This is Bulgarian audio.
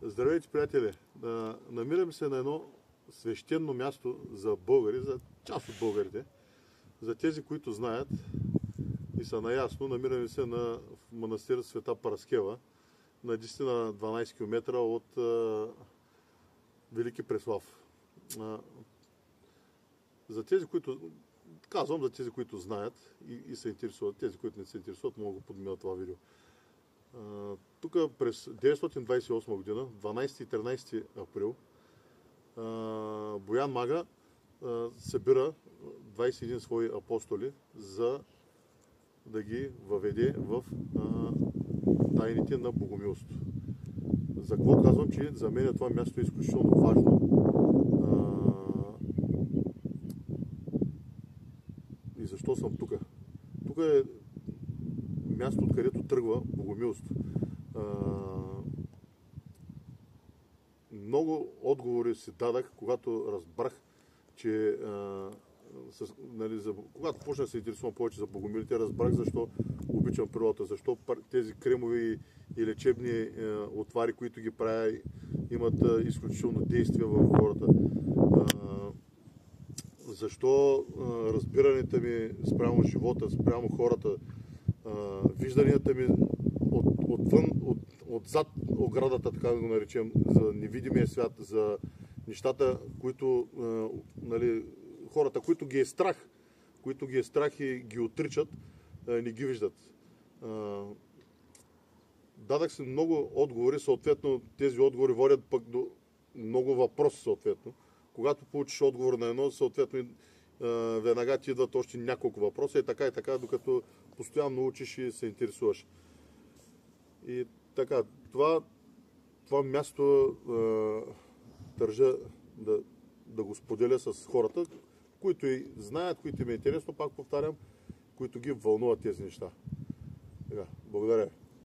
Здравейте, приятели! Намираме се на едно свещено място за българи, за част от българите. За тези, които знаят и са наясно, намираме се на манастир Света Параскева, на 10-12 км от Велики Преслав. За тези, които казвам, за тези, които знаят и се интересуват, тези, които не се интересуват, могат да подминат това видео. Тук през 1928 година, 12 и 13 април, Боян Мага събира 21 свои апостоли, за да ги въведе в тайните на богомилство. За какво казвам, че за мен това място е изключително важно. И защо съм тук? Тук е място, откъдето тръгва богомилство. Много отговори си дадах, когато разбрах, че когато почна да се интересувам повече за богомилите, разбрах защо обичам природата, защо тези кремови и лечебни отвари, които ги правя, имат изключително действие в хората. Защо разбиранията ми спрямо живота, спрямо хората, вижданията ми отвън, отзад оградата, така да го наречем, за невидимия свят, за нещата, които хората, които ги е страх и ги отричат, не ги виждат. Дадах си много отговори, съответно тези отговори водят пък до много въпроси, съответно. Когато получиш отговор на едно, съответно веднага ти идват още няколко въпроса и така, докато постоянно учиш и се интересуваш. И така, това място държа да го споделя с хората, които и знаят, които им е интересно, пак повтарям, които ги вълнуват тези неща. Така, благодаря.